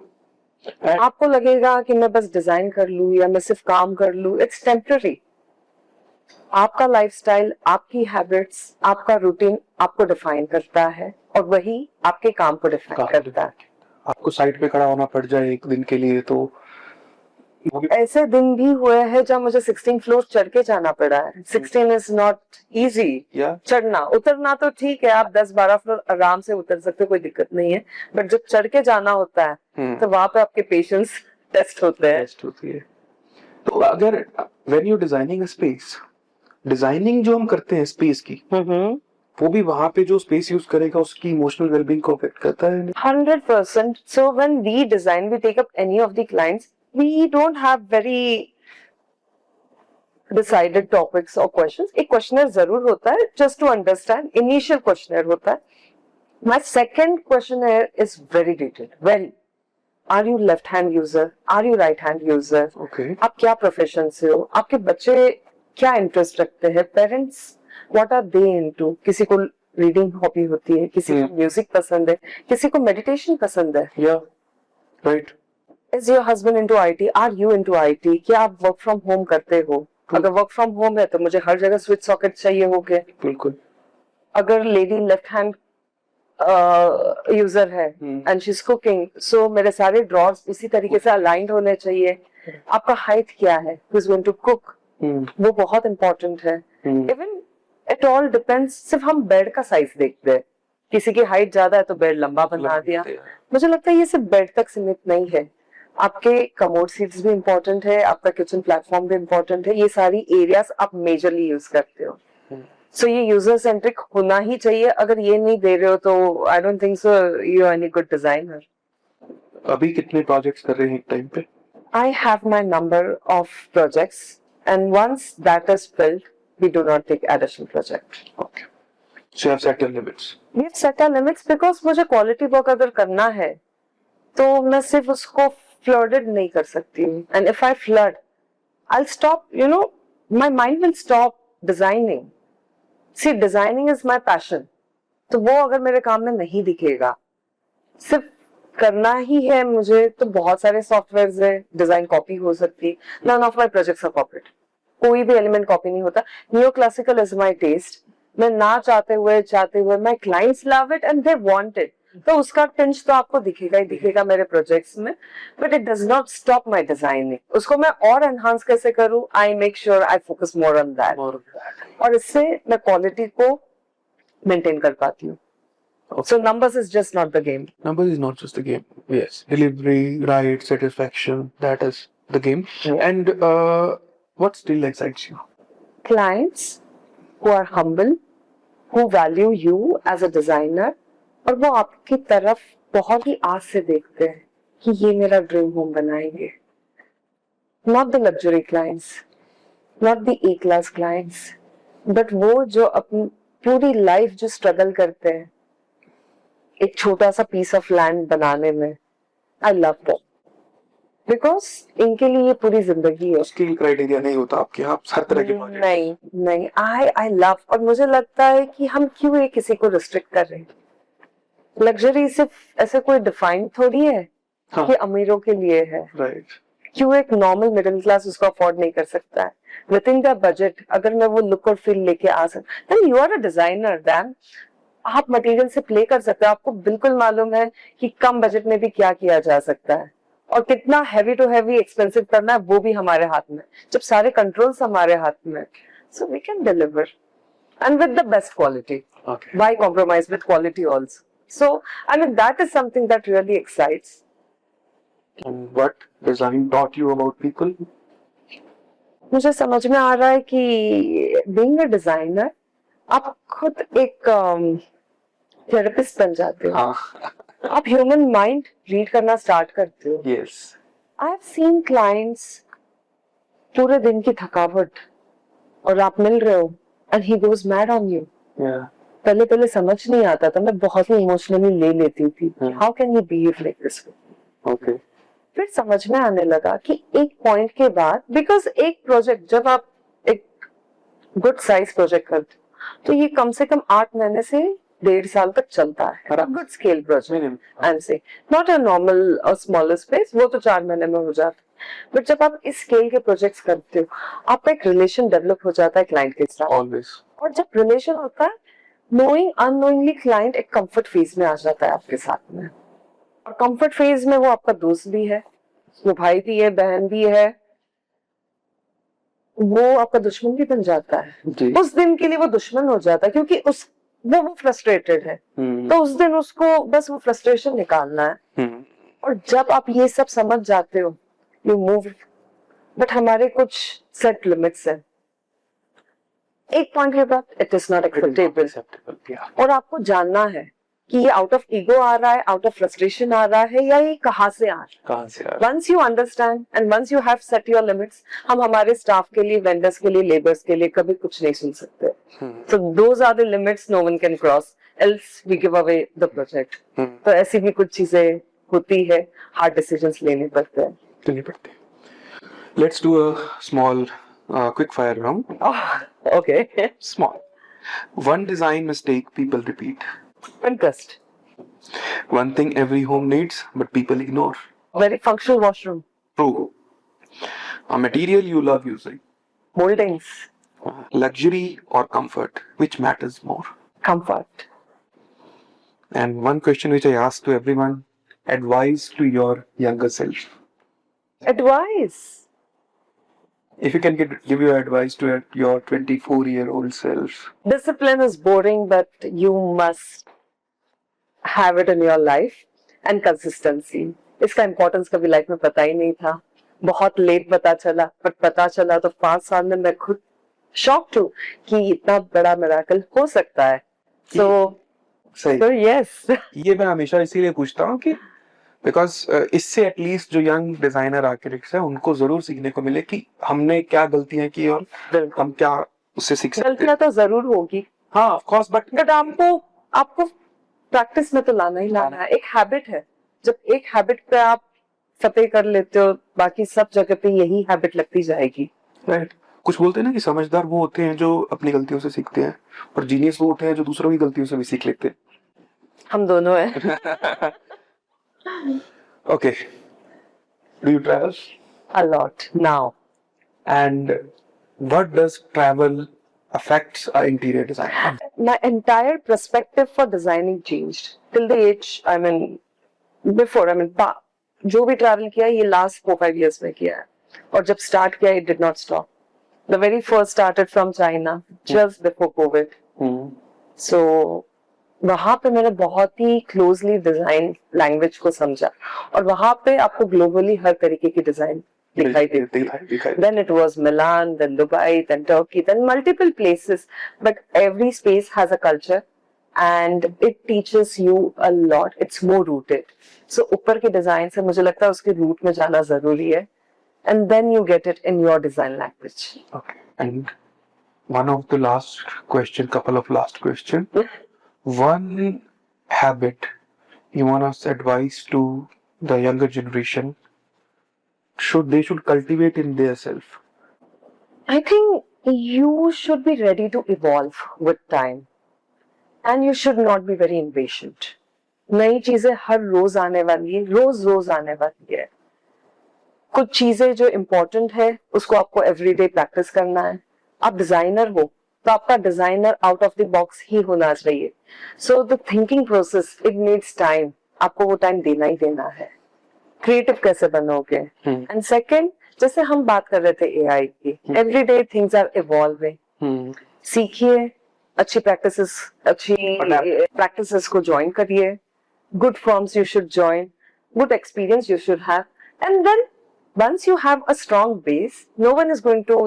आपको लगेगा कि मैं बस डिजाइन कर लूं या मैं सिर्फ काम कर लूं, इट्स टेम्पररी. आपका लाइफस्टाइल, आपकी हैबिट्स, आपका रूटीन आपको डिफाइन करता है, और वही आपके काम को डिफाइन करता है. आपको साइड पे खड़ा होना पड़ जाए एक दिन के लिए तो वो भी ऐसे दिन भी हुए हैं जब मुझे 16 फ्लोर चढ़ के जाना पड़ा है. 16 इज नॉट इजी. या चढ़ना उतरना तो ठीक है, आप 10-12 फ्लोर आराम से उतर सकते हो, कोई दिक्कत नहीं है. बट जब चढ़ के जाना होता है तो वहां पे आपके पेशेंस टेस्ट होते हैं. टेस्ट होती है. तो अगर when you designing a space, designing जो हम करते हैं स्पेस की, वो भी वहां पे जो स्पेस यूज करेगा उसकी इमोशनल वेलबींग को अफेक्ट करता है. 100%. So when we design, we take up any of the clients, we don't have very decided topics or questions. एक questionnaire जरूर होता है just to understand. Initial questionnaire होता है. My second questionnaire is very detailed. Well, are you left hand user? Are you right hand user? Okay. आप क्या profession से हो? आपके बच्चे क्या इंटरेस्ट रखते हैं? Parents what are they into? किसी को रीडिंग हॉबी होती है, किसी को म्यूजिक पसंद है, किसी को मेडिटेशन पसंद है. Yeah right. Is your husband into IT? Are you into IT? क्या आप वर्क फ्रॉम होम करते हो? अगर वर्क फ्रॉम होम है तो मुझे हर जगह स्विच सॉकेट चाहिए होगे. बिल्कुल. अगर लेडी लेफ्ट हैंड यूजर है एंड शी इज कुकिंग, सो मेरे सारे ड्रॉर्स उसी तरीके से अलाइंड होने चाहिए. आपका हाइट क्या है? Who is going to cook? वो बहुत इंपॉर्टेंट है. Even it all depends. सिर्फ हम बेड का साइज देखते हैं, किसी की हाइट ज्यादा है तो बेड लंबा बना दिया. मुझे लगता है ये सिर्फ बेड तक सीमित नहीं है. आपके कमोड सीट्स भी इम्पोर्टेंट है, आपका किचन प्लेटफॉर्म भी इम्पोर्टेंट है. ये सारी एरियाज आप मेजरली यूज करते हो. सो ये यूजर सेंट्रिक होना ही चाहिए. अगर ये नहीं दे रहे हो तो I don't think so you are any good designer. अभी कितने प्रोजेक्ट्स कर रहे हैं एक टाइम पे? I have my number of projects, and once that is filled, we do not take additional project. Okay. So you have set your limits. We have set our limits because मुझे quality work अगर करना है तो मैं सिर्फ उसको flooded नहीं कर सकती हूँ. And if I flood, I'll stop. You know, my mind will stop designing. See, designing is my passion. तो वो अगर मेरे काम में नहीं दिखेगा, सिर्फ करना ही है मुझे, तो बहुत सारे सॉफ्टवेयर है, डिजाइन कॉपी हो सकती है. None of my projects are copied. कोई भी एलिमेंट कॉपी नहीं होता. New classical is my taste. मैं ना चाहते हुए my clients love it and they want it, तो उसका टिंच तो आपको दिखेगा ही दिखेगा मेरे प्रोजेक्ट्स में. But it does not stop my designing. उसको मैं और एनहांस कैसे करूँ, I make sure I focus more on that, और इससे मैं क्वालिटी को मेंटेन कर पाती हूँ. Okay. So numbers is just not the game. Numbers is not just the game. Yes, delivery, right, satisfaction, that is the game. Yeah. And what still excites you? Clients who are humble, who value you as a designer, और वो आपकी तरफ बहुत ही आस से देखते हैं कि ये मेरा ड्रीम होम बनाएंगे. Not the luxury clients, not the A-class clients, but वो जो अपनी पूरी लाइफ जो स्ट्रगल करते हैं एक छोटा सा पीस ऑफ लैंड बनाने में. आई लव दैट बिकॉज इनके लिए ये पूरी जिंदगी है. स्किल क्राइटेरिया नहीं होता आपके यहाँ हर तरह के प्रोजेक्ट? नहीं, आई लव. और मुझे लगता है कि हम क्यों ये किसी को रिस्ट्रिक्ट कर रहे हैं. लग्जरी सिर्फ ऐसे कोई डिफाइन थोड़ी है कि अमीरों के लिए है. राइट. क्यों एक नॉर्मल मिडिल क्लास उसको अफोर्ड नहीं कर सकता है विद इन द बजट? अगर मैं वो लुक और फील लेके आ सकता, then you are a designer. Then आप मटेरियल से प्ले कर सकते हो. आपको बिल्कुल मालूम है कि कम बजट में भी क्या किया जा सकता है और कितना हैवी टू हैवी एक्सपेंसिव करना है, वो भी हमारे हाथ में. जब सारे कंट्रोल्स हमारे हाथ में, so we can deliver. and with the best quality. Okay. Why compromise with quality also? So, I mean, that is something that really excites. And what design taught you about people? मुझे समझ में आ रहा है कि being a designer, आप खुद एक therapist बन जाते हो. हाँ. आप ह्यूमन माइंड रीड करना स्टार्ट करते हो. Yes. I have seen clients पूरे दिन की थकावट और आप मिल रहे हो and he goes mad on you. Yeah. पहले पहले समझ नहीं आता था, मैं बहुत ही इमोशनली ले लेती थी. How can you behave like this? Okay. फिर समझ में आने लगा कि एक पॉइंट के बाद, बिकॉज एक प्रोजेक्ट जब आप एक गुड साइज प्रोजेक्ट करते हो तो ये कम से कम 8 महीने से 1.5 साल तक चलता है. Good scale project I am से, नॉट अ नॉर्मल और स्मॉलर स्पेस, वो तो 4 महीने में हो जाता है. बट जब आप इस स्केल के प्रोजेक्ट्स करते हो, आपका एक रिलेशन डेवलप हो जाता है क्लाइंट के साथ. Always. और जब रिलेशन होता है, नोइंग अननोइंगली क्लाइंट एक कंफर्ट फेज में आ जाता है आपके साथ में. और कंफर्ट फेज में वो आपका दोस्त भी है, वो भाई भी है, बहन भी है, वो आपका दुश्मन भी बन जाता है. जी. उस दिन के लिए वो दुश्मन हो जाता है क्योंकि वो फ्रस्ट्रेटेड है. तो उस दिन उसको बस वो फ्रस्ट्रेशन निकालना है. और जब आप ये सब समझ जाते हो, यू मूव. बट हमारे कुछ सेट लिमिट्स हैं. एक पॉइंट के बाद it is not acceptable. Yeah. और आपको जानना है कि ये आउट ऑफ ईगो आ रहा है, आउट ऑफ फ्रस्ट्रेशन आ रहा है, या ये कहाँ से आ रहा है. कहाँ से आ रहा है? Once you understand and once you have set your limits, हम हमारे स्टाफ के लिए, वेंडर्स के लिए, लेबर्स के लिए कभी कुछ नहीं सुन सकते. So those are the limits no one can cross, else we give away the project. तो ऐसी भी कुछ चीजें होती है, hard decisions लेने पड़ते हैं. लेने पड़ते हैं. Let's do a small quick fire round. Okay. Small. One design mistake people repeat. Pinterest. One thing every home needs but people ignore. Very functional washroom. True. A material you love using. Moldings. Luxury or comfort, which matters more? Comfort. And one question which I ask to everyone: advice to your younger self. Advice. If you can give your advice to your 24-year-old self. Discipline is boring, but you must have it in your life. And consistency. इसका importance कभी life में पता ही नहीं था. बहुत late पता चला, but पता चला तो 5 साल में मैं खुद शॉक्ड हूँ कि इतना बड़ा मिराकल हो सकता है. सही. So yes. ये मैं हमेशा इसीलिए पूछता हूँ कि बिकॉज इससे एटलीस्ट जो यंग डिजाइनर आर्किटेक्ट्स हैं उनको जरूर सीखने को मिले कि हमने क्या गलतियां की और हम क्या उससे सीख सकते हैं. गलतियां तो जरूर होगी. हाँ ऑफ कोर्स, बट आपको प्रैक्टिस में तो लाना ही लाना है. एक हैबिट है. जब एक हैबिट पे आप फतेह कर लेते हो, बाकी सब जगह पे यही हैबिट लगती जाएगी. राइट. कुछ बोलते हैं ना कि समझदार वो होते हैं जो अपनी गलतियों से सीखते हैं, और जीनियस वो होते हैं जो दूसरों की गलतियों से भी सीख लेते हैं. हम दोनों हैं. Okay. Do you travel? A lot now. And what does travel affects our interior design? My entire perspective for designing changed till the age, I mean, before, जो भी travel किया ये last 4-5 years में किया है. और जब start किया, it did not stop. The very first started from China, just before COVID. So, वहां पे मैंने बहुत ही क्लोजली डिजाइन लैंग्वेज को समझा, और वहां पे आपको ग्लोबली हर तरीके की डिजाइन दिखाई देती है. Then it was Milan, then Dubai, then Turkey, then multiple places, but every space has a culture and it teaches you a lot. It's more rooted. So ऊपर के डिजाइन से मुझे लगता है उसके रूट में जाना जरूरी है, and then you get it in your design language. Okay. And one of the couple of last question. One habit you want us advice to the younger generation they should cultivate in their self? I think you should be ready to evolve with time, and you should not be very impatient. नई चीजें हर रोज आने वाली है, रोज आने वाली है. कुछ चीजें जो इम्पोर्टेंट है उसको आपको एवरीडे प्रैक्टिस करना है. आप डिजाइनर हो तो आपका designer out of the box ही होना चाहिए. So the thinking process, it needs time. आपको वो टाइम देना ही देना है. क्रिएटिव कैसे बनोगे? एंड सेकंड, जैसे हम बात कर रहे थे एआई की, एवरीडे थिंग्स आर इवॉल्विंग. सीखिए, अच्छी practices को join करिए. Good firms you should join. Good experience you should have. And then once you have a strong base, no one is going to,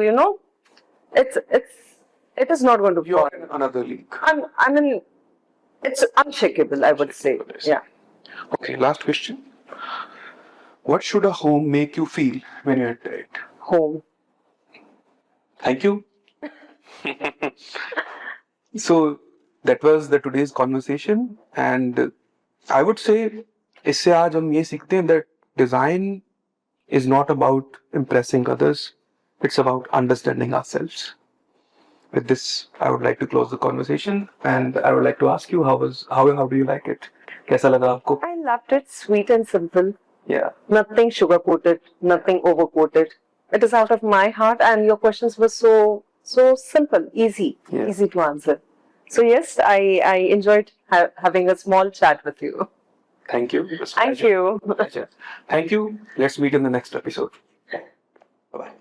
it is not going to You're fall. in another league. I mean, it's unshakable, I would say. Yeah. Okay, last question. What should a home make you feel when you enter it? Home. Thank you. So that was the today's conversation, and I would say इससे आज हम ये सीखते हैं that design is not about impressing others, it's about understanding ourselves. With this, I would like to close the conversation, and I would like to ask you how do you like it? कैसा लगा आपको? I loved it. Sweet and simple. Yeah. Nothing sugar coated, nothing over coated. It is out of my heart, and your questions were so simple, easy to answer. So yes, I enjoyed having a small chat with you. Thank you. It was a Thank pleasure. you. Pleasure. Thank you. Let's meet in the next episode. Bye bye.